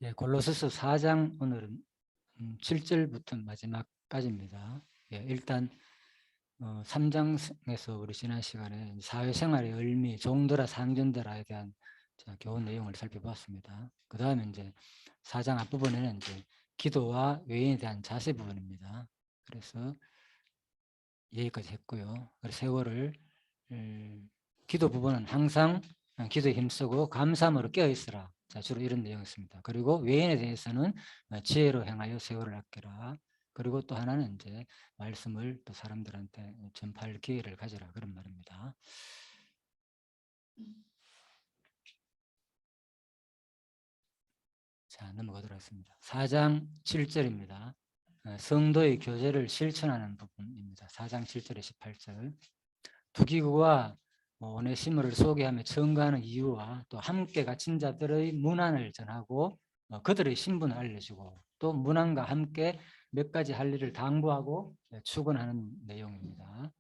예, 골로새서 4장 오늘은 7절부터 마지막까지입니다. 예, 일단 3장에서 우리 지난 시간에 사회생활의 의미, 종들아 상전들아에 대한 교훈 내용을 살펴보았습니다. 그 다음에 이제 4장 앞부분에는 이제 기도와 외인에 대한 자세 부분입니다. 그래서 여기까지 했고요. 그래서 세월을 기도 부분은 항상 기도에 힘쓰고 감사함으로 깨어있으라. 자, 주로 이런 내용이었습니다. 그리고 외인에 대해서는 지혜로 행하여 세월을 아끼라. 그리고 또 하나는 이제 말씀을 또 사람들한테 전파할 기회를 가져라. 그런 말입니다. 자, 넘어가도록 하겠습니다. 4장 7절입니다. 성도의 교제를 실천하는 부분입니다. 4장 7절에 18절. 두기구와 오네시모를 소개하며 청구하는 이유와 또 함께 갇힌 자들의 문안을 전하고 그들의 신분을 알려주고 또 문안과 함께 몇 가지 할 일을 당부하고 축원하는 내용입니다.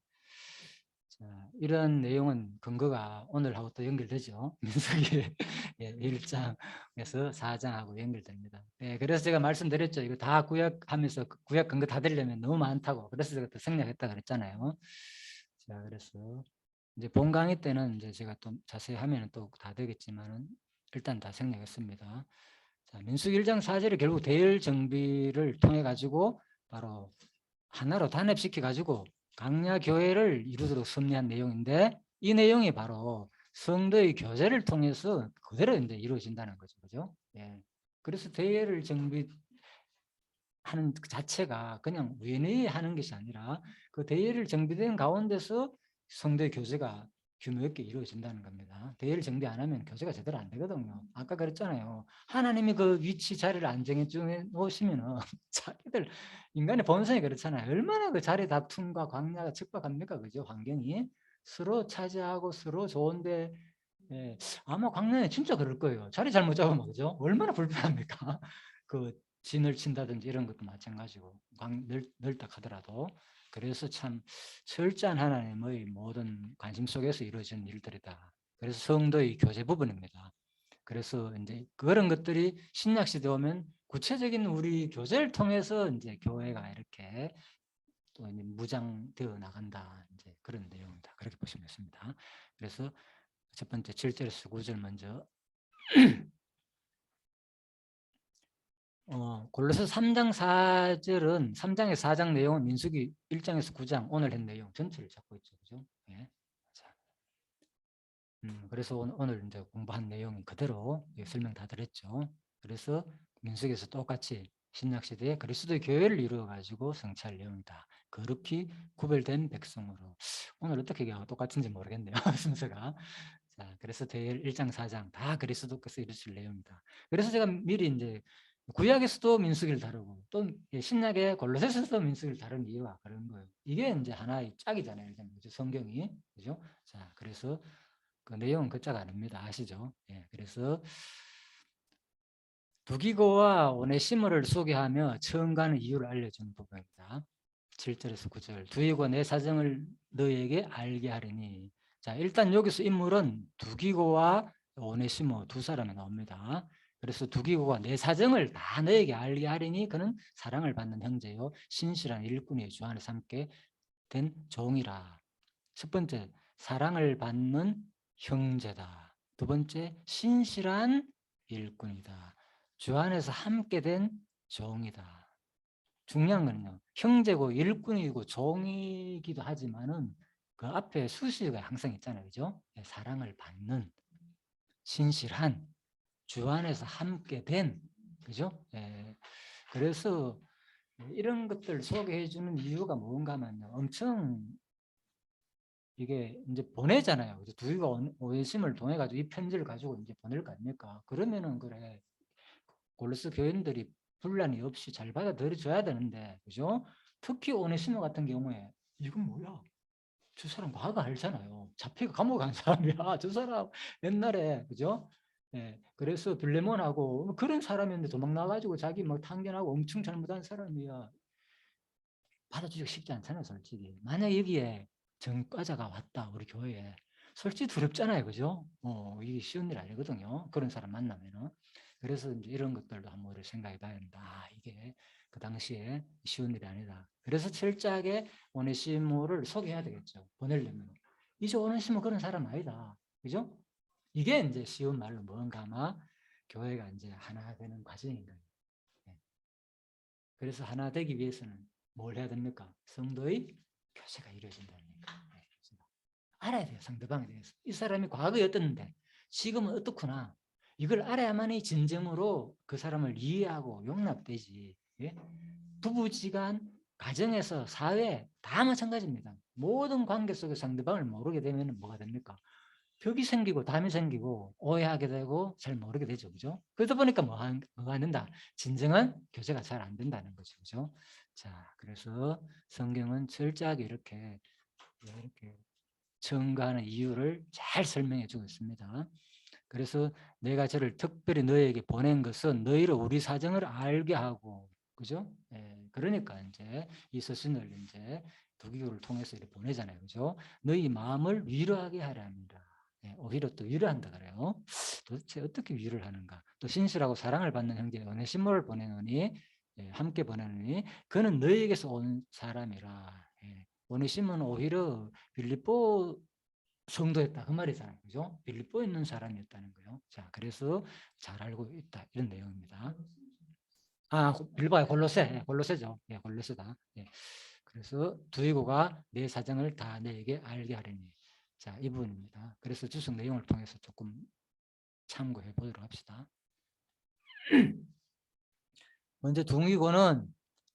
자, 이런 내용은 근거가 오늘하고 또 연결되죠. 민수기 1장에서 4장하고 연결됩니다. 네, 그래서 제가 말씀드렸죠. 이거 다 구약하면서 구약 근거 다 들려면 너무 많다고. 그래서 제가 또 생략했다 그랬잖아요. 자, 그래서 이제 본 강의 때는 이제 제가 또 자세히 하면 또 다 되겠지만은 일단 다 생략했습니다. 자, 민수기 1장 4절이 결국 대열 정비를 통해 가지고 바로 하나로 단합시켜 가지고 강야 교회를 이루도록 섭리한 내용인데 이 내용이 바로 성도의 교제를 통해서 그대로 이제 이루어진다는 거죠, 그죠? 예. 그래서 대회를 정비하는 그 자체가 그냥 우연히 하는 것이 아니라 그 대회를 정비된 가운데서 성도의 교제가 규모 있게 이루어진다는 겁니다. 대회를 정비 안 하면 교제가 제대로 안 되거든요. 아까 그랬잖아요. 하나님이 그 위치 자리를 안 정해 놓으시면은 자기들 인간의 본성이 그렇잖아요. 얼마나 그 자리 다툼과 광야가 척박합니까, 그죠? 환경이 서로 차지하고 서로 좋은데 예, 아마 광야에 진짜 그럴 거예요. 자리 잘못 잡으면 그죠? 얼마나 불편합니까? 그 진을 친다든지 이런 것도 마찬가지고 넓다 하더라도 그래서 참 철저한 하나님의 모든 관심 속에서 이루어진 일들이다. 그래서 성도의 교제 부분입니다. 그래서 이제 그런 것들이 신약 시대 오면 구체적인 우리 교제를 통해서 이제 교회가 이렇게 또 이제 무장되어 나간다. 이제 그런 내용입니다. 그렇게 보시면 됩니다. 그래서 첫 번째 7절에서 9절 먼저 골로새 3장 4절은 3장에서 4장 내용은 민수기 1장에서 9장 오늘 한 내용 전체를 잡고 있죠. 그죠? 예. 자, 그래서 오늘 이제 공부한 내용이 그대로 설명 다 드렸죠. 그래서 민수기에서 똑같이 신약 시대에 그리스도의 교회를 이루어 가지고 성취할 내용이다. 거룩히 구별된 백성으로. 오늘 어떻게 똑같은지 모르겠네요. 순서가. 자, 그래서 대열 1장 4장 다 그리스도께서 이루실 내용이다. 그래서 제가 미리 이제 구약에서도 민수기를 다루고 또 신약의 골로새서도 민수기를 다루는 이유가 그런 거예요. 이게 이제 하나의 짝이잖아요. 그죠? 성경이. 그죠? 자, 그래서 그 내용은 그 짝 아닙니다. 아시죠? 예, 그래서 두기고와 오네시모를 소개하며 처음 가는 이유를 알려주는 부분입니다. 7절에서 9절. 두기고 내 사정을 너에게 알게 하리니. 자, 일단 여기서 인물은 두기고와 오네시모 두 사람이 나옵니다. 그래서 두기고가 내 사정을 다 너에게 알게 하리니 그는 사랑을 받는 형제요 신실한 일꾼이 주 안에서 함께 된 종이라. 첫 번째, 사랑을 받는 형제다. 두 번째, 신실한 일꾼이다. 주 안에서 함께 된 종이다. 중요한 거는요, 형제고 일꾼이고 종이기도 하지만은 그 앞에 수식어가 항상 있잖아요. 그죠? 사랑을 받는, 신실한, 주 안에서 함께 된, 그죠? 예. 그래서 이런 것들 소개해 주는 이유가 뭔가 하면요, 엄청 이게 이제 보내잖아요. 그래서 두기가 오해심을 통해 가지고 이 편지를 가지고 이제 보낼 거 아닙니까? 그러면은 그래 골로새 교인들이 분란이 없이 잘 받아들여 줘야 되는데, 그죠? 특히 오네시모 같은 경우에 이건 뭐야? 저 사람 과거 알잖아요. 잡히고 감옥 간 사람이야. 저 사람 옛날에 그죠? 예, 그래서 빌레몬하고 뭐 그런 사람이었는데 도망 나가지고 자기 뭐 탕견하고 엄청 잘못한 사람이야. 받아주기 쉽지 않잖아요, 솔직히. 만약 여기에 전과자가 왔다, 우리 교회에. 솔직히 두렵잖아요, 그죠? 이게 쉬운 일 아니거든요. 그런 사람 만나면은. 그래서 이제 이런 것들도 한번 우리 생각해 봐야 된다. 아, 이게 그 당시에 쉬운 일이 아니다. 그래서 철저하게 오네시모를 소개해야 되겠죠. 보내려면. 이제 오네시모 그런 사람 아니다. 그죠? 이게 이제 쉬운 말로 뭔가 아마 교회가 이제 하나 되는 과정인 거예요. 네. 그래서 하나 되기 위해서는 뭘 해야 됩니까? 성도의 교제가 이루어진다니까. 네. 알아야 돼요. 상대방에 대해서. 이 사람이 과거에 어떻는데 지금은 어떻구나. 이걸 알아야만이 진정으로 그 사람을 이해하고 용납되지. 예? 부부지간, 가정에서, 사회 다 마찬가지입니다. 모든 관계 속에 상대방을 모르게 되면 뭐가 됩니까? 벽이 생기고 담이 생기고 오해하게 되고 잘 모르게 되죠. 그죠? 그러다 보니까 뭐가 안 된다? 진정한 교제가 잘 안 된다는 거죠. 그죠? 자, 그래서 성경은 철저하게 이렇게 증거하는 이유를 잘 설명해 주고 있습니다. 그래서 내가 저를 특별히 너에게 보낸 것은 너희를 우리 사정을 알게 하고, 그죠? 예, 그러니까 이제 이 서신을 이제 두기교를 통해서 이렇게 보내잖아요, 그죠? 너희 마음을 위로하게 하랍니다. 예, 오히려 또 위로한다 그래요. 도대체 어떻게 위로를 하는가? 또 신실하고 사랑을 받는 형제 오네시모를 보내노니, 예, 함께 보내노니 그는 너희에게서 온 사람이라. 예, 오네시모는 오히려 빌립보 성도였다 그 말이잖아요, 그죠? 빌립보에 있는 사람이었다는 거예요. 자, 그래서 잘 알고 있다 이런 내용입니다. 아, 빌립보야 골로새, 예, 골로새죠. 예, 골로새다. 예. 그래서 두이고가 내 사정을 다 내게 알게 하리니. 자, 이 부분입니다. 그래서 주석 내용을 통해서 조금 참고해 보도록 합시다. 먼저 두기고는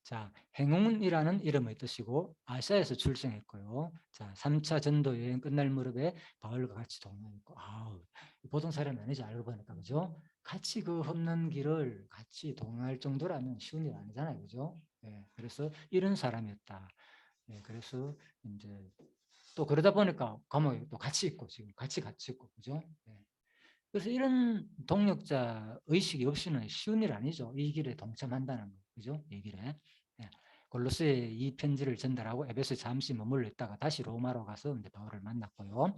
자, 행운이라는 이름의 뜻이고 아시아에서 출생했고요. 자, 3차 전도 여행 끝날 무렵에 바울과 같이 동행했고, 아우, 보통 사람이 아니지 알고 보니까 그죠? 같이 그 험난 길을 같이 동행할 정도라면 쉬운 일 아니잖아요, 그죠? 예, 그래서 이런 사람이었다. 예, 그래서 이제 또 그러다 보니까 감옥에 또 같이 있고 지금 같이 있고, 그죠? 예. 그래서 이런 동력자 의식이 없이는 쉬운 일 아니죠. 이 길에 동참한다는 거. 그죠? 이 길에. 예. 골로새에 이 편지를 전달하고 에베소에 잠시 머물러 있다가 다시 로마로 가서 이제 바울을 만났고요.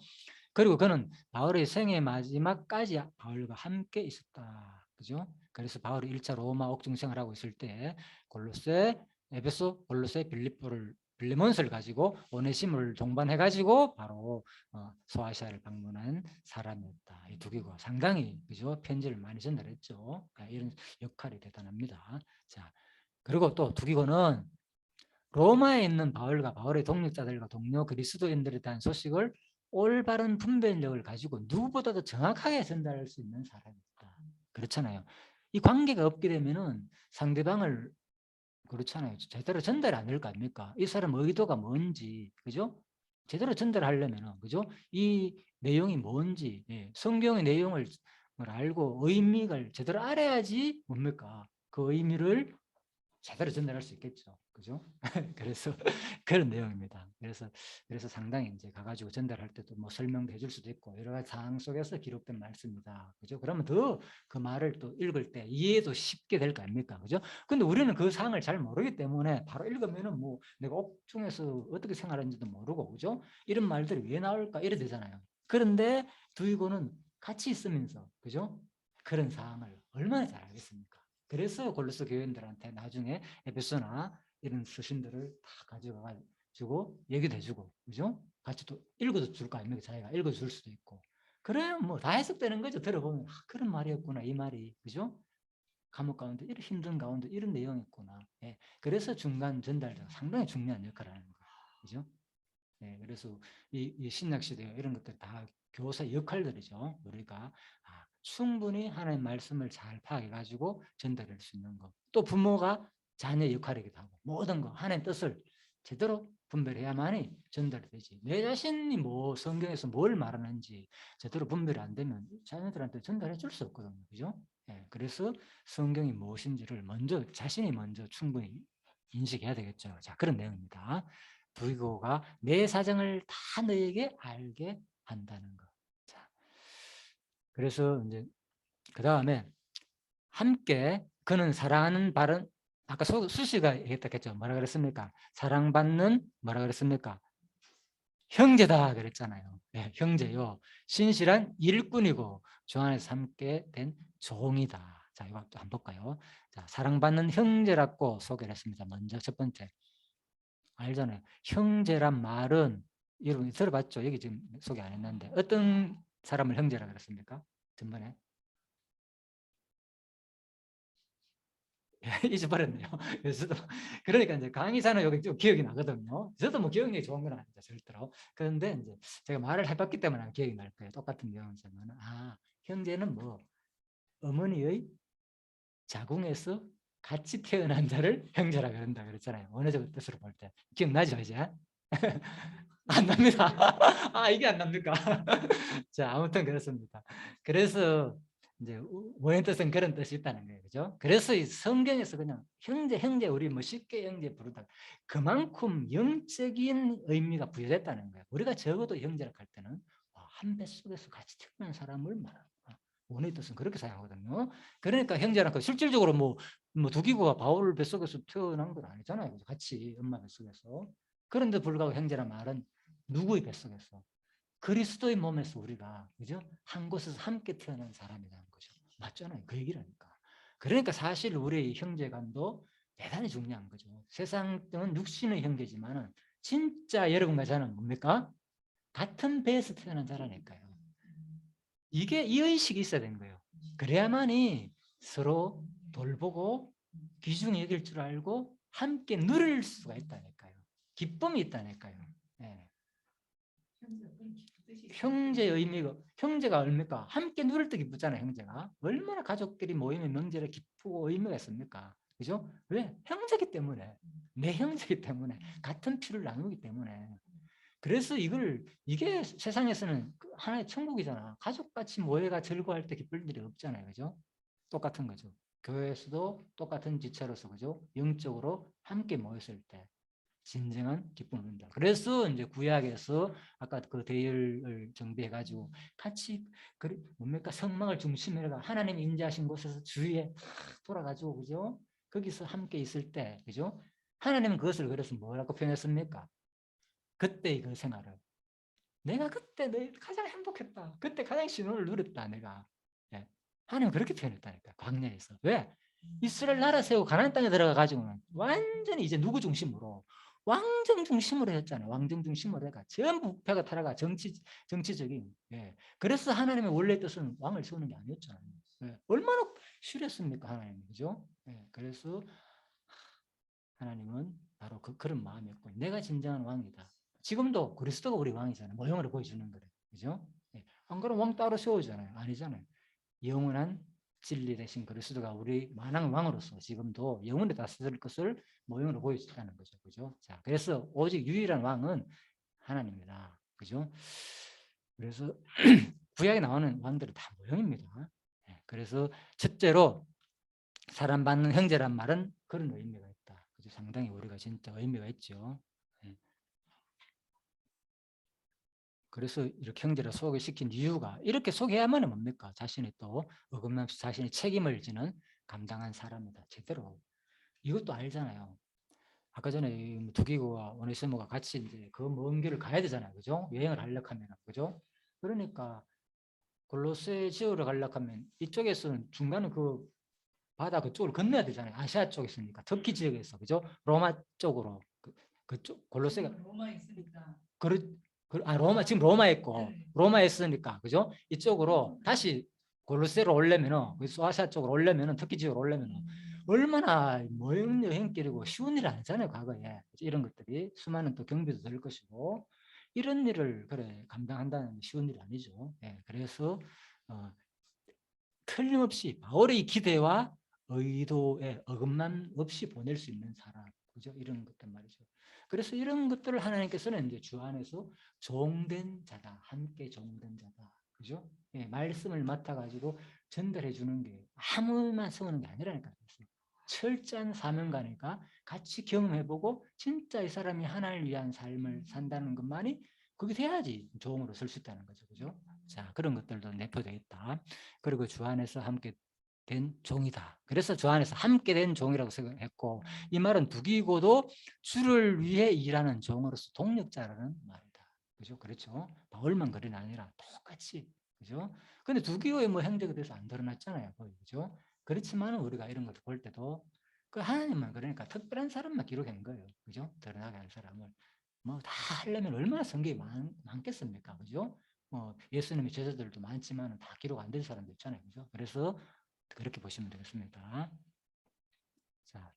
그리고 그는 바울의 생애 마지막까지 바울과 함께 있었다. 그죠? 그래서 바울이 1차 로마 옥중 생활하고 있을 때 골로새, 에베소, 골로새, 빌레몬스를 가지고 오네시모를 동반해 가지고 바로 소아시아를 방문한 사람이었다. 이 두기고 상당히 그죠? 편지를 많이 전달했죠. 이런 역할이 대단합니다. 자, 그리고 또 두기고는 로마에 있는 바울과 바울의 동력자들과 동료 그리스도인들에 대한 소식을 올바른 분별력을 가지고 누구보다도 정확하게 전달할 수 있는 사람이다. 그렇잖아요. 이 관계가 없게 되면은 상대방을 그렇잖아요. 제대로 전달 안 될 거 아닙니까? 이 사람 의도가 뭔지, 그죠? 제대로 전달하려면은, 그죠? 이 내용이 뭔지, 예. 성경의 내용을 알고 의미를 제대로 알아야지 뭡니까? 그 의미를 제대로 전달할 수 있겠죠. 그죠? 그래서 그런 내용입니다. 그래서 상당히 이제 가가지고 전달할 때도 뭐 설명도 해줄 수도 있고 여러 가지 상황 속에서 기록된 말씀이다. 그죠? 그러면 더 그 말을 또 읽을 때 이해도 쉽게 될 거 아닙니까? 그죠? 근데 우리는 그 상황을 잘 모르기 때문에 바로 읽으면은 뭐 내가 옥중에서 어떻게 생활하는지도 모르고, 그죠? 이런 말들이 왜 나올까? 이래 되잖아요. 그런데 두이고는 같이 있으면서, 그죠? 그런 상황을 얼마나 잘 알겠습니까? 그래서 골로새 교인들한테 나중에 에베소나 이런 서신들을 다 가져가지고 얘기도 해주고, 그죠? 같이 또 읽어도 줄 거 아닙니까? 자기가 읽어줄 수도 있고. 그래야 뭐 다 해석되는 거죠. 들어보면 그런 말이었구나 이 말이, 그죠? 감옥 가운데 이런 힘든 가운데 이런 내용이 있구나. 예. 그래서 중간 전달자가 상당히 중요한 역할을 하는 거예요, 그죠? 예. 그래서 이 신약 시대 이런 것들 다 교사 역할들이죠. 우리가 충분히 하나님의 말씀을 잘 파악해 가지고 전달할 수 있는 것. 또 부모가 자녀 역할이기도 하고 모든 거 하나님의 뜻을 제대로 분별해야만이 전달이 되지. 내 자신이 뭐 성경에서 뭘 말하는지 제대로 분별이 안 되면 자녀들한테 전달해 줄 수 없거든요. 그죠? 예, 그래서 성경이 무엇인지를 먼저 자신이 먼저 충분히 인식해야 되겠죠. 자, 그런 내용입니다. 부고가 내 사정을 다 너에게 알게 한다는 것. 자, 그래서 이제 그 다음에 함께 그는 사랑하는 바른 아까 수시가 얘기했다 했죠. 뭐라 그랬습니까? 사랑받는 뭐라 그랬습니까? 형제다 그랬잖아요. 네, 형제요. 신실한 일꾼이고 주 안에서 함께 된 종이다. 자, 이거 또 한번 볼까요? 자, 사랑받는 형제라고 소개를 했습니다. 먼저 첫 번째. 알잖아요. 형제란 말은 여러분 들어봤죠? 여기 지금 소개 안 했는데 어떤 사람을 형제라 그랬습니까? 전번에 잊어버렸네요. 그래서도 그러니까 이제 강의사는 여기 좀 기억이 나거든요. 저도 뭐 기억력이 좋은 건 아니죠, 절대로. 그런데 이제 제가 말을 해봤기 때문에 기억이 날 거예요. 똑같은 내용이지만, 형제는 뭐 어머니의 자궁에서 같이 태어난 자를 형제라 그런다 그랬잖아요. 원어적 뜻으로 볼 때. 기억나죠, 이제? 안 납니다. 이게 안 납니까? 자, 아무튼 그렇습니다. 그래서 이제 원의 뜻은 그런 뜻이 있다는 거예요. 그죠? 그래서 이 성경에서 그냥 형제, 우리 뭐 쉽게 형제 부르다. 그만큼 영적인 의미가 부여됐다는 거예요. 우리가 적어도 형제라 할 때는 한 뱃속에서 같이 태어난 사람을 말하는 거야. 원의 뜻은 그렇게 사용하거든요. 그러니까 형제라는 실질적으로 뭐 두기고가 바울 뱃속에서 태어난 건 아니잖아요. 같이 엄마 뱃속에서. 그런데 불구하고 형제란 말은 누구의 뱃속에서? 그리스도의 몸에서 우리가 그죠? 한 곳에서 함께 태어난 사람이라는 거죠. 맞잖아요. 그 얘기라니까. 그러니까 사실 우리의 형제간도 대단히 중요한 거죠. 세상은 육신의 형제지만은 진짜 여러분과 저는 뭡니까? 같은 배에서 태어난 자라니까요. 이게 이 의식이 있어야 되는 거예요. 그래야만이 서로 돌보고 귀중히 여길 줄 알고 함께 누릴 수가 있다니까요. 기쁨이 있다니까요. 네. 형제의 의미가 형제가 얼마입니까? 함께 누릴 때 기쁘잖아요. 형제가 얼마나 가족끼리 모이면 명절에 기쁘고 의미가 있습니까? 그죠? 왜? 형제기 때문에 내 형제기 때문에 같은 피를 나누기 때문에 그래서 이게 세상에서는 하나의 천국이잖아. 가족같이 모여가 즐거워할 때 기쁠 일이 없잖아요. 그죠? 똑같은 거죠. 교회에서도 똑같은 지체로서 그죠? 영적으로 함께 모였을 때 진정한 기쁨을 얻는다. 그래서 이제 구약에서 아까 그 대열을 정비해가지고 같이 뭡니까 성막을 중심으로 해가 하나님 인자하신 곳에서 주위에 돌아가지고 그죠? 거기서 함께 있을 때 그죠? 하나님은 그것을 그래서 뭐라고 표현했습니까? 그때의 그 생활을 내가 그때 가장 행복했다. 그때 가장 신혼을 누렸다. 내가 예. 하나님 그렇게 표현했다니까 광야에서 왜? 이스라엘 나라 세우고 가나안 땅에 들어가 가지고는 완전히 이제 누구 중심으로 왕정 중심으로 했잖아요. 왕정 중심으로 해가 전부 부패가 타라가 정치적인 그래서 하나님의 원래 뜻은 왕을 세우는 게 아니었잖아요. 얼마나 싫었습니까 하나님 그죠? 그래서 하나님은 바로 그런 마음이었고 내가 진정한 왕이다. 지금도 그리스도가 우리 왕이잖아요. 모형으로 보여주는 거래. 그죠? 안 그러면 왕 따로 세우잖아요. 아니잖아요. 영원한 진리 대신 그리스도가 우리 만왕 왕으로서 지금도 영원히 다스릴 것을 모형으로 보여준다는 거죠. 그죠? 자, 그래서 오직 유일한 왕은 하나님입니다. 그죠? 그래서 구약에 나오는 왕들은 다 모형입니다. 그래서 첫째로 사랑받는 형제란 말은 그런 의미가 있다. 그죠? 상당히 우리가 진짜 의미가 있죠. 그래서 이렇게 형제를 소개시킨 이유가 이렇게 소개해야만 뭡니까? 자신이 또 어긋남없이 자신이 책임을 지는 감당한 사람이다. 제대로. 이것도 알잖아요. 아까 전에 두기고와 오네시모가 같이 이제 그 먼 길을 가야 되잖아요. 그죠? 여행을 하려고 하면. 그죠? 그러니까 골로새 지역으로 가려고 하면 이쪽에서는 중간에 그 바다 그쪽으로 건너야 되잖아요. 아시아 쪽에 있으니까. 터키 지역에서. 그죠? 로마 쪽으로. 그쪽 골로새가 로마에 있으니까. 로마 지금 로마에 있고 로마에 있으니까 그죠? 이쪽으로 다시 골로새로 오려면은 소아시아 쪽으로 오려면은 터키 지역으로 오려면은 얼마나 모형 여행길이고 쉬운 일 아니잖아요 과거에 이런 것들이 수많은 또 경비도 들 것이고 이런 일을 그래 감당한다는 쉬운 일이 아니죠. 그래서 틀림없이 바울의 기대와 의도에 어긋남 없이 보낼 수 있는 사람 그죠? 이런 것들 말이죠. 그래서 이런 것들을 하나님께서는 이제 주 안에서 종된 자다. 함께 종된 자다. 그죠? 말씀을 맡아가지고 전달해 주는 게 아무만 세우는 게 아니라니까요. 철저한 사명가니까 같이 경험해보고 진짜 이 사람이 하나님을 위한 삶을 산다는 것만이 그게 돼야지 종으로 설 수 있다는 거죠. 그죠? 자, 그런 것들도 내포되어 있다. 그리고 주 안에서 함께 된 종이다. 그래서 주 안에서 함께 된 종이라고 생각했고 이 말은 두기고도 주를 위해 일하는 종으로서 동력자라는 말이다. 그죠? 그렇죠. 바울만 그런 아니라 똑같이 그죠? 근데 두기고의 뭐 행적에 대해서 안 드러났잖아요. 거의 그죠? 그렇지만 우리가 이런 것을 볼 때도 그 하나님만 그러니까 특별한 사람만 기록한 거예요. 그죠? 드러나게 하는 사람을. 뭐 다 하려면 얼마나 성경이 많겠습니까? 그죠? 예수님의 제자들도 많지만 다 기록 안 된 사람도 있잖아요. 그죠? 그래서 그렇게 보시면 되겠습니다. 자,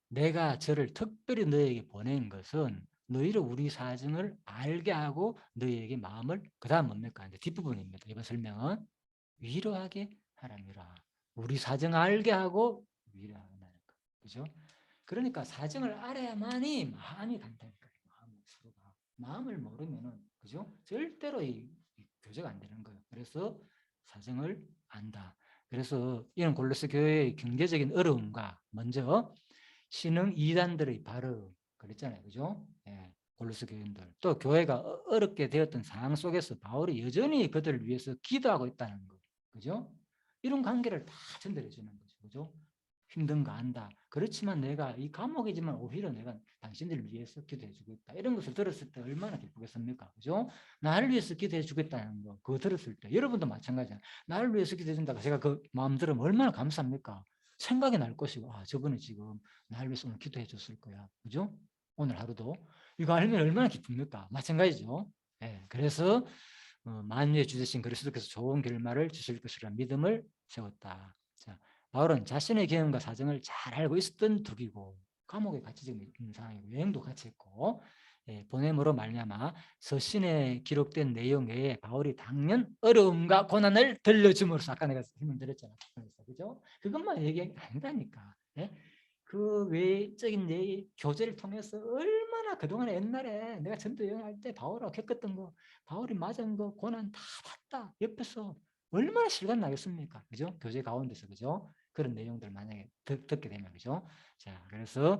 내가 저를 특별히 너에게 보낸 것은 너희를 우리 사정을 알게 하고 너희에게 마음을 그 다음 뭡니까? 이제 뒷부분입니다. 이번 설명은 위로하게 하람이라. 우리 사정 알게 하고 위로하는 거. 그죠? 그러니까 사정을 알아야만이 마음이 간다니까요. 마음을 서로가. 마음을 모르면은 그죠? 절대로 이 교제가 안 되는 거예요. 그래서 사정을 안다. 그래서 이런 골로새 교회의 경제적인 어려움과 먼저 신흥 이단들의 발언 그랬잖아요. 그죠? 예. 골로새 교인들. 또 교회가 어렵게 되었던 상황 속에서 바울이 여전히 그들을 위해서 기도하고 있다는 거. 그죠? 이런 관계를 다 전달해 주는 거죠. 그죠? 힘든 거 안다. 그렇지만 내가 이 감옥이지만 오히려 내가 당신들을 위해서 기도해 주고 있다. 이런 것을 들었을 때 얼마나 기쁘겠습니까? 그죠? 나를 위해서 기도해 주겠다는 거, 그거 들었을 때 여러분도 마찬가지잖아요. 나를 위해서 기도해 준다고 제가 그 마음 들으면 얼마나 감사합니까? 생각이 날 것이고, 아, 저분이 지금 나를 위해서 오늘 기도해 줬을 거야. 그죠? 오늘 하루도. 이거 알면 얼마나 기쁩니까? 마찬가지죠. 예, 그래서 만유에 주신 그리스도께서 좋은 결말을 주실 것이라는 믿음을 세웠다. 자, 바울은 자신의 경험과 사정을 잘 알고 있었던 둑이고 감옥에 같이 지금 있는 상황이고 여행도 같이 했고 보냄으로 말미암아 서신에 기록된 내용 외에 바울이 당연 어려움과 고난을 들려줌으로써 아까 내가 설명드렸잖아요. 그죠? 그것만 얘기 아니다니까. 예? 그 외적인 교제를 통해서 얼마나 그동안 옛날에 내가 전도 여행할 때 바울하고 겪었던 거, 바울이 맞은 거, 고난 다 봤다. 옆에서 얼마나 실감 나겠습니까? 그죠? 교제 가운데서, 그죠? 그런 내용들 만약에 듣게 되면, 그죠? 자, 그래서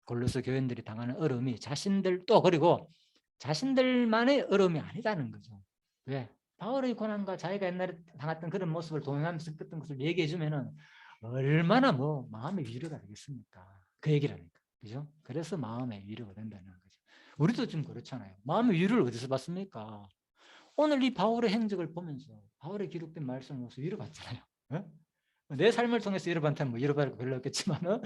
골로새 교인들이 당하는 어려움이 자신들도 그리고 자신들만의 어려움이 아니다는 거죠. 왜? 바울의 고난과 자기가 옛날에 당했던 그런 모습을 동행하면서 겪었던 것을 얘기해 주면은 얼마나 뭐 마음의 위로가 되겠습니까? 그 얘기라니까. 그죠? 그래서 마음의 위로가 된다는 거죠. 우리도 좀 그렇잖아요. 마음의 위로를 어디서 받습니까? 오늘 이 바울의 행적을 보면서 바울의 기록된 말씀을 보면서 위로받잖아요. 어? 내 삶을 통해서 위로받다면 뭐 위로받을 거 별로 없겠지만은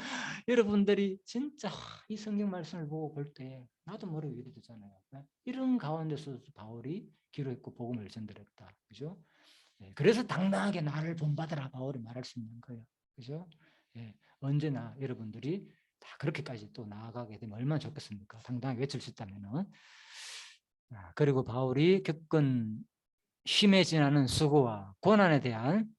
여러분들이 진짜 이 성경 말씀을 보고 볼 때 나도 모르게 위로되잖아요. 이런 가운데서 바울이 기록했고 복음을 전달했다. 그죠? 예, 그래서 당당하게 나를 본받아라 바울이 말할 수 있는 거예요. 그죠? 예, 언제나 여러분들이 다 그렇게까지 또 나아가게 되면 얼마나 좋겠습니까? 당당하게 외칠 수 있다면은. 그리고 바울이 겪은 힘에 지나는 수고와 고난에 대한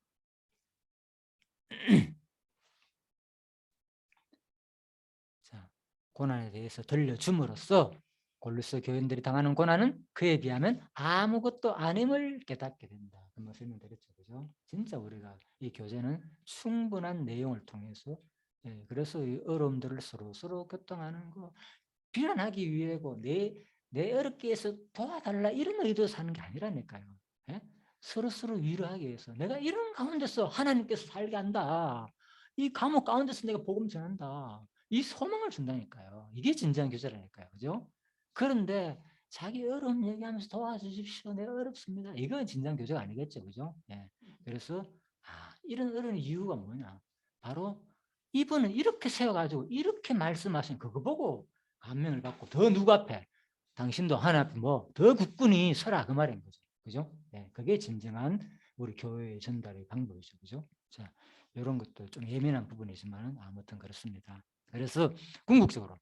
자, 고난에 대해서 들려줌으로써 골로새 교인들이 당하는 고난은 그에 비하면 아무것도 아님을 깨닫게 된다. 그뭐 설명드렸죠, 그죠? 진짜 우리가 이 교제는 충분한 내용을 통해서 그래서 이 어려움들을 서로 교통하는 거 비난하기 위해고 내 어렵게 해서 도와달라 이런 의도에서 하는 게 아니라니까요. 예? 서로 위로하기 위해서 내가 이런 가운데서 하나님께서 살게 한다. 이 감옥 가운데서 내가 복음 전한다. 이 소망을 준다니까요. 이게 진정한 교제라니까요. 그죠? 그런데 자기 어려움 얘기하면서 도와주십시오. 내가 어렵습니다. 이건 진정한 교제가 아니겠죠. 그죠? 예. 그래서 이런 어려운 이유가 뭐냐. 바로 이분은 이렇게 세워가지고 이렇게 말씀하신 그거 보고 감명을 받고 더 누구 앞에 당신도 하나님 앞에 뭐 더 굳건히 서라 그 말인 거죠. 그죠? 네, 그게 진정한 우리 교회의 전달의 방법이죠. 그죠? 자, 이런 것도 좀 예민한 부분이지만 아무튼 그렇습니다. 그래서 궁극적으로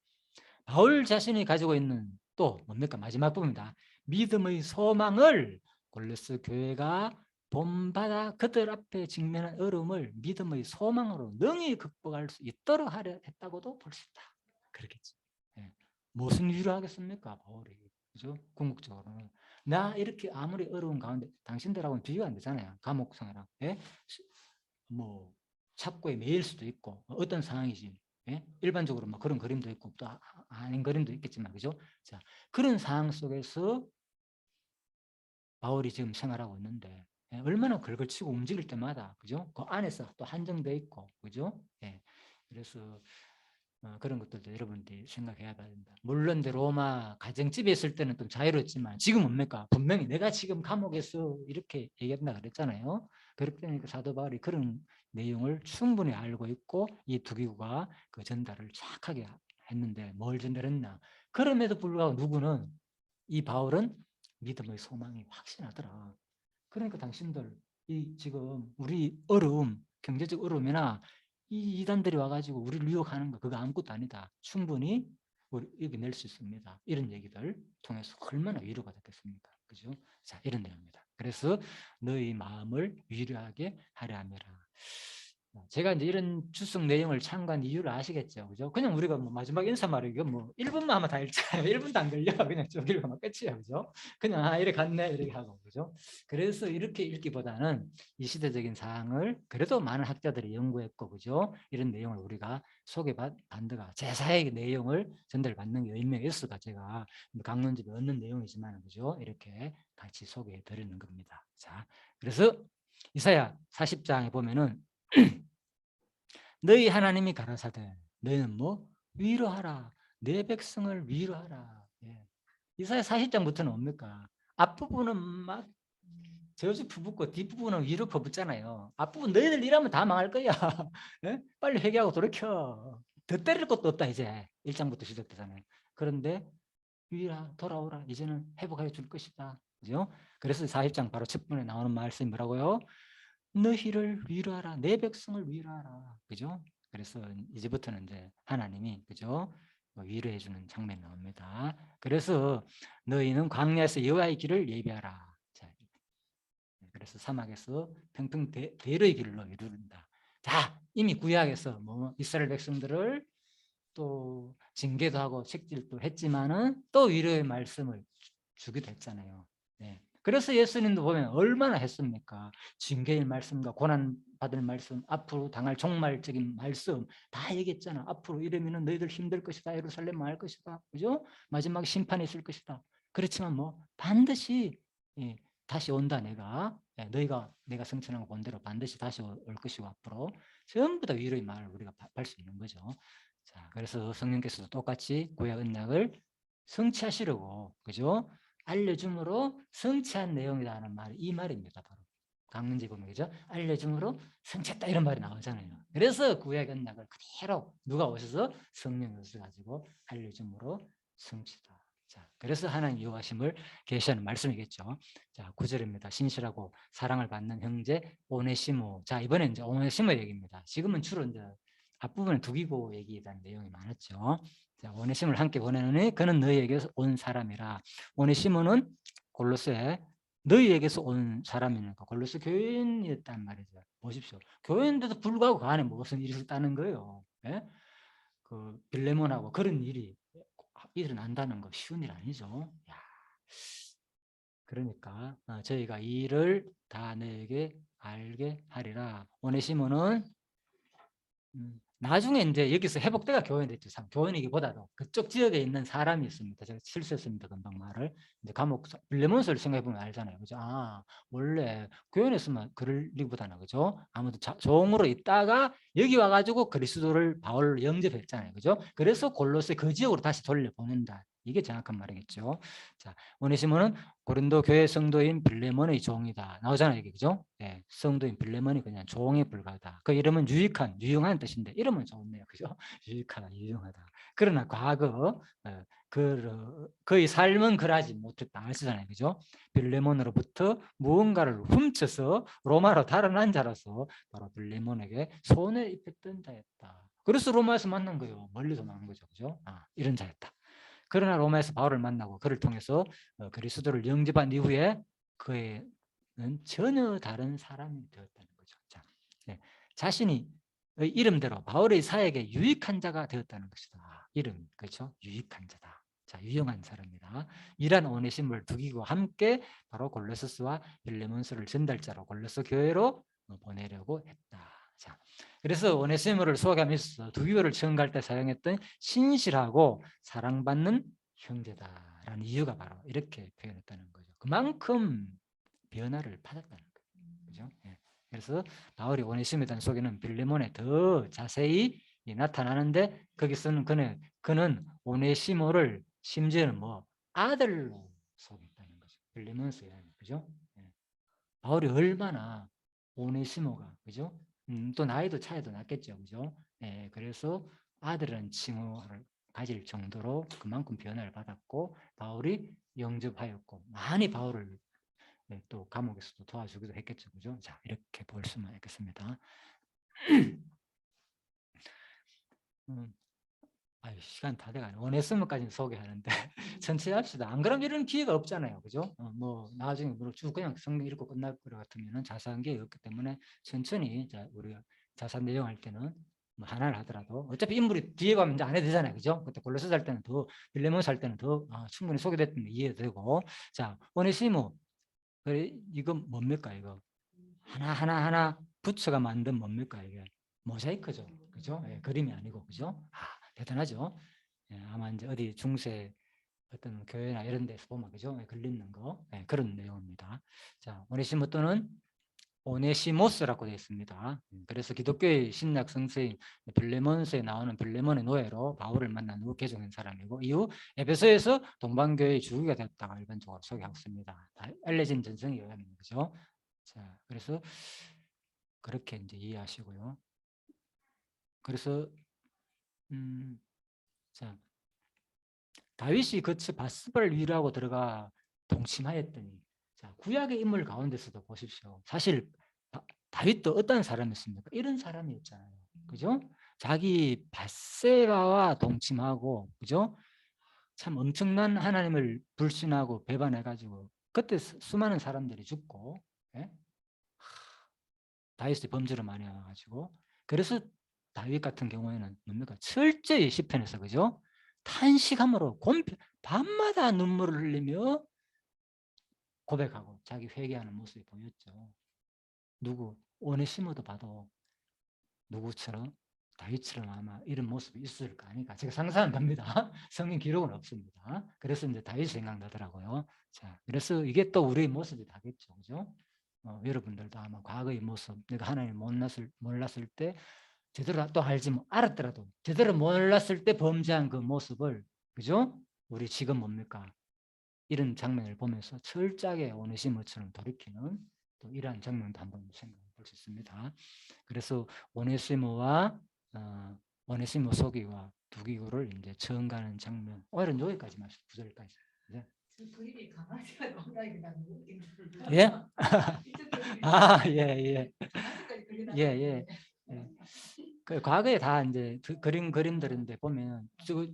바울 자신이 가지고 있는 또 뭡니까? 마지막 부분입니다. 믿음의 소망을 골로새 교회가 본받아 그들 앞에 직면한 어려움을 믿음의 소망으로 능히 극복할 수 있도록 하려 했다고도 볼 수 있다. 그렇겠지. 예. 무슨 위로 하겠습니까? 바울이. 그죠? 궁극적으로는. 나 이렇게 아무리 어려운 가운데 당신들하고는 비교가 안 되잖아요. 감옥 생활하고. 예? 뭐 착고에 매일 수도 있고 어떤 상황이지. 예? 일반적으로 뭐 그런 그림도 있고 또 아닌 그림도 있겠지만 그죠? 자, 그런 상황 속에서 바울이 지금 생활하고 있는데 예, 얼마나 걸걸치고 움직일 때마다 그죠? 그 안에서 또 한정돼 있고 그죠? 예. 그래서 그런 것들도 여러분들이 생각해야 된다. 물론 이제 로마 가정집에 있을 때는 좀 자유로웠지만 지금 뭡니까? 분명히 내가 지금 감옥에서 이렇게 얘기한다 그랬잖아요. 그렇기 때문에 사도 바울이 그런 내용을 충분히 알고 있고 이 두기구가 그 전달을 정확하게 했는데 뭘 전달했나? 그럼에도 불구하고 누구는 이 바울은 믿음의 소망이 확신하더라. 그러니까 당신들 이 지금 우리 어려움, 경제적 어려움이나 이 이단들이 와가지고 우리를 유혹하는 거 그거 아무것도 아니다. 충분히 우리 이겨낼 수 있습니다. 이런 얘기들 통해서 얼마나 위로가 됐겠습니까? 그죠? 자, 이런 내용입니다. 그래서 너희 마음을 위로하게 하려 함이라. 제가 이제 이런 주석 내용을 참고한 이유를 아시겠죠? 그죠? 그냥 우리가 뭐 마지막 인사말이 이거 뭐 1분만 하면 다 읽잖아요. 1분도 안 걸려. 그냥 쭉 읽으면 끝이야. 그죠? 그냥 이렇게 갔네. 이렇게 하고. 그죠? 그래서 이렇게 읽기보다는 이 시대적인 사항을 그래도 많은 학자들이 연구했고, 그죠? 이런 내용을 우리가 소개받는가 제사의 내용을 전달받는 게 의미가 있어가 제가 강론집에 얻는 내용이지만, 그죠? 이렇게 같이 소개해 드리는 겁니다. 자, 그래서 이사야 40장에 보면은 너희 하나님이 가라사대 너희는 뭐 위로하라 내 백성을 위로하라. 예. 이사야 40장부터는 뭡니까? 앞부분은 막 저주 퍼붓고 뒷부분은 위로 퍼붓잖아요. 앞부분 너희들 일하면 다 망할 거야. 예? 빨리 회개하고 돌이켜. 더 때릴 것도 없다 이제 1장부터 시작되잖아요. 그런데 위라 돌아오라 이제는 회복하여 줄 것이다. 그죠? 그래서 40장 바로 첫 번에 나오는 말씀이 뭐라고요? 너희를 위로하라 내 백성을 위로하라. 그죠? 그래서 이제부터는 이제 하나님이 그죠? 위로해 주는 장면이 나옵니다. 그래서 너희는 광야에서 여호와의 길을 예비하라. 자, 그래서 사막에서 평평 대로의 길로 이루는다. 자, 이미 구약에서 뭐 이스라엘 백성들을 또 징계도 하고 책질도 했지만은 또 위로의 말씀을 주기도 했잖아요. 네. 그래서 예수님도 보면 얼마나 했습니까? 징계의 말씀과 고난 받을 말씀, 앞으로 당할 종말적인 말씀 다 얘기했잖아. 앞으로 이러면은 너희들 힘들 것이다. 예루살렘 망할 것이다. 그죠? 마지막 심판이 있을 것이다. 그렇지만 뭐 반드시 예, 다시 온다 내가. 예, 너희가 내가 성천하고 본 대로 반드시 다시 올 것이고 앞으로 전부 다 위로의 말을 우리가 할 수 있는 거죠. 자, 그래서 성령께서도 똑같이 구약 언약을 성취하시려고 그죠? 알려줌으로 성취한 내용이라는 말이 이 말입니다. 바로 강문제 보면 그죠? 알려줌으로 성취했다 이런 말이 나오잖아요. 그래서 구약 언약을 그대로 누가 오셔서 성령을 가지고 알려줌으로 성취다. 자, 그래서 하나님 요하심을 계시하는 말씀이겠죠. 자, 9절입니다. 신실하고 사랑을 받는 형제 오네시모. 자, 이번엔 이제 오네시모 얘기입니다. 지금은 주로 이제 앞부분에 두기고 얘기에 대한 내용이 많았죠. 자, 오네시모를 함께 보내느니 그는 너희에게서 온 사람이라. 오네시모는 골로새 너희에게서 온 사람이니까 골로새 교인이었단 말이죠. 보십시오. 교인인데도 불구하고 그 안에 무슨 일이 있었다는 거예요. 예? 그 빌레몬하고 그런 일이 일어난다는 거 쉬운 일 아니죠. 야, 그러니까 저희가 이 일을 다 너에게 알게 하리라. 오네시모는 나중에 이제 여기서 회복대가 교회는 됐죠. 교회이기보다도 그쪽 지역에 있는 사람이 있습니다. 제가 실수했습니다. 금방 말을. 이제 감옥 빌레몬서를 생각해 보면 알잖아요. 그죠? 아, 원래 교회에서만 그럴 리보다는 그죠? 아무도 종으로 있다가 여기 와가지고 그리스도를 바울로 영접했잖아요. 그죠? 그래서 골로새 그 지역으로 다시 돌려보낸다. 이게 정확한 말이겠죠. 자, 오네시모는 고린도 교회 성도인 빌레몬의 종이다. 나오잖아요, 이게 그죠? 네, 성도인 빌레몬이 그냥 종에 불과하다. 그 이름은 유익한, 유용한 뜻인데 이름은 좋네요, 그죠? 유익하다, 유용하다. 그러나 과거 그의 삶은 그러지 못했다. 아시잖아요, 그죠? 빌레몬으로부터 무언가를 훔쳐서 로마로 달아난 자로서 바로 빌레몬에게 손해 입혔던 자였다. 그래서 로마에서 만난 거예요. 멀리서 만난 거죠, 그죠? 이런 자였다. 그러나 로마에서 바울을 만나고 그를 통해서 그리스도를 영접한 이후에 그는 전혀 다른 사람이 되었다는 거죠. 자, 네. 자신이 이름대로 바울의 사역에 유익한 자가 되었다는 것이다. 이름, 그렇죠? 유익한 자다. 자, 유용한 사람이다. 이란 오네시모를 두기고 함께 바로 골로새서와 빌레몬서를 전달자로 골로새 교회로 보내려고 했다. 자, 그래서 오네시모를 소개하면서 두기고를 처음 갈 때 사용했던 신실하고 사랑받는 형제다라는 이유가 바로 이렇게 표현했다는 거죠. 그만큼 변화를 받았다는 거죠. 그죠? 예. 그래서 바울이 오네시모에 대한 소개는 빌레몬에 더 자세히 나타나는데 거기서는 그는 오네시모를 심지어는 뭐 아들로 소개했다는 거죠. 빌레몬스에, 그죠? 예. 바울이 얼마나 오네시모가, 그죠? 또 나이도 차이도 났겠죠, 그죠? 예, 그래서 아들은 칭호를 가질 정도로 그만큼 변화를 받았고 바울이 영접하였고 많이 바울을 또 감옥에서도 도와주기도 했겠죠, 그죠? 자, 이렇게 볼 수만 있겠습니다. 시간 다 돼가네. 오네스모까지는 소개하는데 천천히 합시다. 안 그러면 이런 기회가 없잖아요, 그죠? 뭐 나중에 쭉 그냥 성경 읽고 끝날 것 같으면 자세한 게 없기 때문에 천천히 우리가 자세한 내용 할 때는 뭐 하나를 하더라도 어차피 인물이 뒤에 가면 이제 안 해도 되잖아요, 그죠? 그때 골로새 할 때는 더, 빌레몬스 할 때는 더 충분히 소개됐던 이해되고. 자, 오네시모, 그래, 이건 뭡니까 이거? 하나 붙여가 만든 뭡니까 이게? 모자이크죠, 그죠? 예, 그림이 아니고, 그죠? 대단하죠. 예, 아마 이제 어디 중세 어떤 교회나 이런 데서 보면, 그죠? 예, 걸리는 거, 예, 그런 내용입니다. 자, 오네시모 또는 오네시모스라고 되어 있습니다. 그래서 기독교의 신약 성서인 빌레몬스에 나오는 빌레몬의 노예로 바울을 만난 후 개종한 사람이고, 이후 에베소에서 동방교회의 주기가 됐다고 일반적으로 소개하고 있습니다. 다 알려진 전성에 의하면, 그죠? 자, 그래서 그렇게 이제 이해하시고요. 그래서 자, 다윗이 거쳐 바스바를 위로하고 들어가 동침하였더니, 자, 구약의 인물 가운데서도 보십시오. 사실 다윗도 어떤 사람이었습니까? 이런 사람이었잖아요, 그죠? 자기 바세바와 동침하고, 그죠? 참 엄청난 하나님을 불신하고 배반해가지고 그때 수많은 사람들이 죽고, 예? 다윗이 범죄를 많이 해가지고, 그래서 다윗 같은 경우에는 뭡니까? 철저히 시편에서, 그죠? 탄식함으로 밤마다 눈물을 흘리며 고백하고 자기 회개하는 모습이 보였죠. 누구 오네시모도 봐도 누구처럼, 다윗처럼 아마 이런 모습이 있을 거 아닌가 제가 상상은 갑니다. 성경 기록은 없습니다. 그래서 이제 다윗 생각나더라고요. 자, 그래서 이게 또 우리의 모습이 다겠죠, 그죠? 여러분들도 아마 과거의 모습, 내가 하나님 몰랐을 때, 제대로 또 알았더라도 제대로 몰랐을 때 범죄한 그 모습을, 그죠? 우리 지금 뭡니까? 이런 장면을 보면서 철저하게 오네시모처럼 돌이키는 또 이러한 장면도 한번 생각해 볼 수 있습니다. 그래서 오네시모와 오네시모 소기와 두기고를 이제 처음 가는 장면. 오늘은 여기까지만, 9절까지. 네. 그림이 강아지가 나온다는 게 너무 웃긴다. 예? 예. 강아지까지 그리나. 예. 그 과거에 다 이제 그린 그림들인데 보면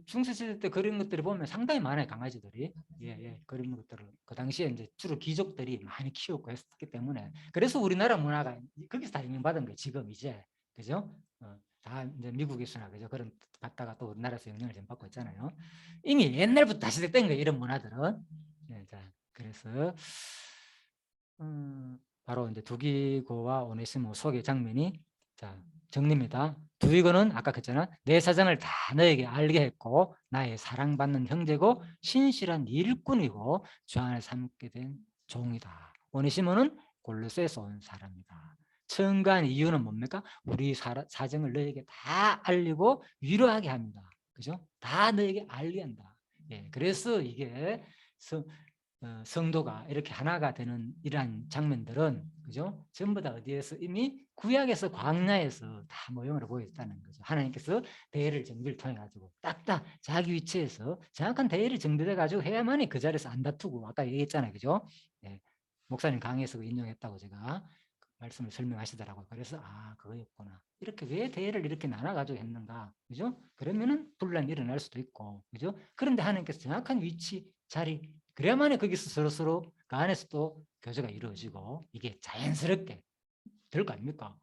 중세 시대 때 그린 것들이 보면 상당히 많아요, 강아지들이. 예. 그린 것들을 그 당시에 이제 주로 귀족들이 많이 키웠고 했기 때문에, 그래서 우리나라 문화가 거기서 다 영향받은 거예요, 지금 이제. 그죠? 다 이제 미국에서나, 그죠? 그런 갔다가 또 우리나라에서 영향을 좀 받고 있잖아요. 이미 옛날부터 다 시작된 거예요, 이런 문화들은. 네, 자, 그래서 바로 이제 두기고와 오네시모 소개 장면이, 자, 정리입니다. 두기고는 아까 그랬잖아, 내 사정을 다 너에게 알게 했고 나의 사랑받는 형제고 신실한 일꾼이고 주 안에 삼게 된 종이다. 오네시모는 골로새에서 온 사람이다. 처음 간 이유는 뭡니까? 우리 사정을 너에게 다 알리고 위로하게 합니다. 그죠? 다 너에게 알게 한다. 예, 그래서 이게 성도가 이렇게 하나가 되는 이러한 장면들은, 그죠? 전부 다 어디에서 이미 구약에서 광야에서 다 모형으로 보였다는 거죠. 하나님께서 대의를 정비를 통해 가지고 딱딱 자기 위치에서 정확한 대의를 정비해 가지고 해야만이 그 자리에서 안 다투고, 아까 얘기했잖아요, 그죠? 예. 목사님 강의에서 인용했다고 제가 말씀을 설명하시더라고요. 그래서 그거였구나. 이렇게 왜 대의를 이렇게 나눠 가지고 했는가, 그죠? 그러면은 분란이 일어날 수도 있고, 그죠? 그런데 하나님께서 정확한 위치, 자리, 그래야만이 거기서 서로 그 안에서도 교제가 이루어지고 이게 자연스럽게 될 거 아닙니까?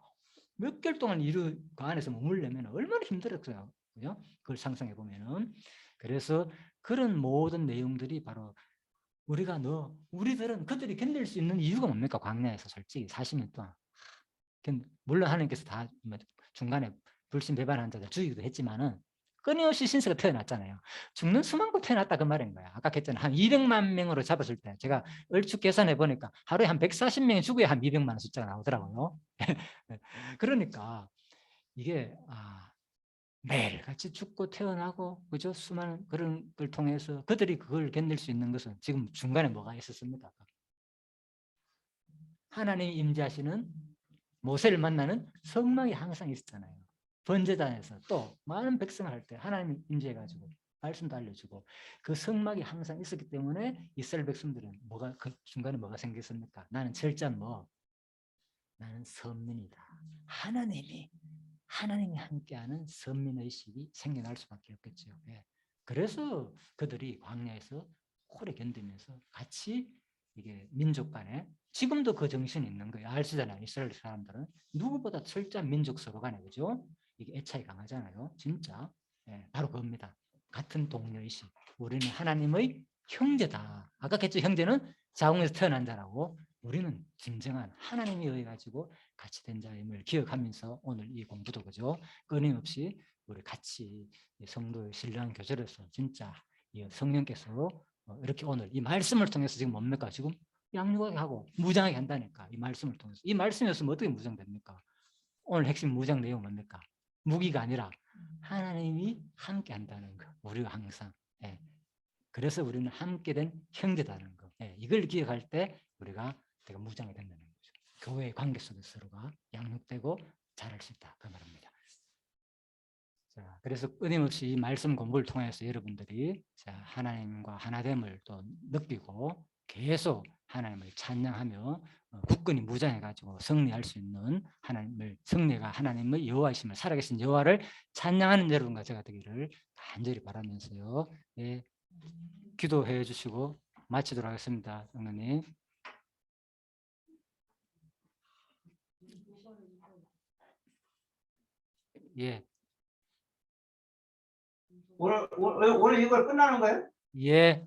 몇 개월 동안 그 안에서 머물려면 얼마나 힘들었어요, 그죠? 그걸 상상해 보면은. 그래서 그런 모든 내용들이 바로 우리들은 그들이 견딜 수 있는 이유가 뭡니까? 광야에서 솔직히 40년 동안. 물론 하나님께서 다 중간에 불신배반한 자들 죽이기도 했지만은 끊임없이 신세가 태어났잖아요. 죽는 수만큼 태어났다 그 말인 거야. 아까 했잖아. 한 200만 명으로 잡았을 때 제가 얼추 계산해 보니까 하루에 한 140명이 죽어야 한 200만 원 숫자가 나오더라고요. 그러니까 이게 매일같이 죽고 태어나고 그죠? 수많은 그런 걸 통해서 그들이 그걸 견딜 수 있는 것은 지금 중간에 뭐가 있었습니까? 하나님이 임재하시는 모세를 만나는 성막이 항상 있었잖아요. 번제단에서 또 많은 백성을 할 때 하나님이 임재해가지고 말씀도 알려주고 그 성막이 항상 있었기 때문에 이스라엘 백성들은 뭐가 그 중간에 뭐가 생겼습니까? 나는 철저한 나는 선민이다. 하나님이 함께하는 선민의식이 생겨날 수밖에 없겠죠. 예. 그래서 그들이 광야에서 오래 견디면서 같이 이게 민족 간에 지금도 그 정신이 있는 거예요. 아시잖아요. 이스라엘 사람들은 누구보다 철저한 민족 서로 간에 그죠? 이게 애착이 강하잖아요. 진짜. 예, 바로 그겁니다. 같은 동료의식. 우리는 하나님의 형제다. 아까 했죠. 형제는 자궁에서 태어난 자라고. 우리는 진정한 하나님에 의해 가지고 같이 된 자임을 기억하면서 오늘 이 공부도 그죠? 끊임없이 우리 같이 성도의 신령한 교제로서 진짜 성령께서 이렇게 오늘 이 말씀을 통해서 지금 뭡니까? 지금 양육하게 하고 무장하게 한다니까. 이 말씀을 통해서. 이 말씀이었으면 어떻게 무장됩니까? 오늘 핵심 무장 내용 뭡니까? 무기가 아니라 하나님이 함께 한다는 거. 우리가 항상. 예. 그래서 우리는 함께된 형제다는 거. 예. 이걸 기억할 때 우리가 무장이 된다는 거죠. 교회의 관계 속에서 서로가 양육되고 자랄 수 있다. 그 말입니다. 자, 그래서 끊임없이 이 말씀 공부를 통해서 여러분들이 하나님과 하나됨을 또 느끼고 계속 하나님을 찬양하며 굳건히 무장해가지고 승리할 수 있는 승리가 하나님의 여호와이심을 살아계신 여호와를 찬양하는 여러분과 제가 되기를 간절히 바라면서요. 예, 기도해 주시고 마치도록 하겠습니다. 장로님. 예. 오늘 이걸 끝나는 거예요? 예.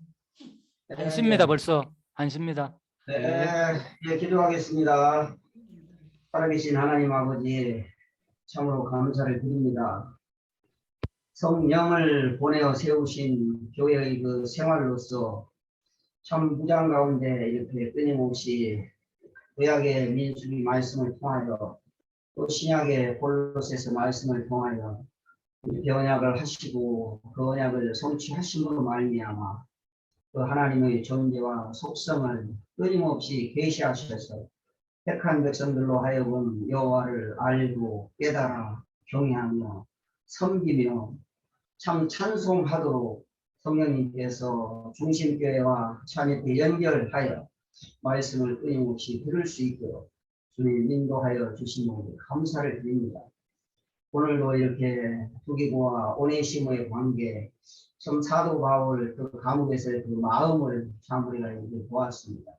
한시입니다. 벌써 한시입니다. 네, 예, 기도하겠습니다. 살아계신 하나님 아버지, 참으로 감사를 드립니다. 성령을 보내어 세우신 교회의 그 생활로서 참 무장 가운데 이렇게 끊임없이 구약의 민수기 말씀을 통하여 또 신약의 골로새서 말씀을 통하여 이렇게 언약을 하시고 그 언약을 성취하심으로 말미암아 그 하나님의 존재와 속성을 끊임없이 계시하셔서 택한 백성들로 하여금 여호와를 알고 깨달아 경외하며 섬기며 참 찬송하도록 성령님께서 중심교회와 참여교회 연결하여 말씀을 끊임없이 들을 수 있도록 주님 인도하여 주시므로 감사를 드립니다. 오늘도 이렇게 두기고와 오네시모의 관계, 참 사도 바울 그 감옥에서의 그 마음을 참 우리가 이렇게 보았습니다.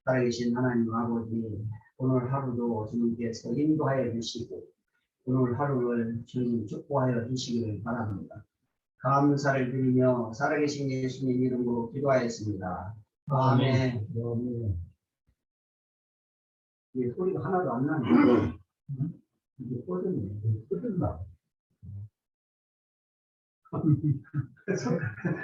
살아계신 하나님 아버지, 오늘 하루도 주님께서 인도하여 주시고 오늘 하루를 주님 축복하여 주시기를 바랍니다. 감사를 드리며 살아계신 예수님 이름으로 기도하였습니다. 아멘. 이 소리가 하나도 안 나네. 이게 꺼졌네. 꺼졌나?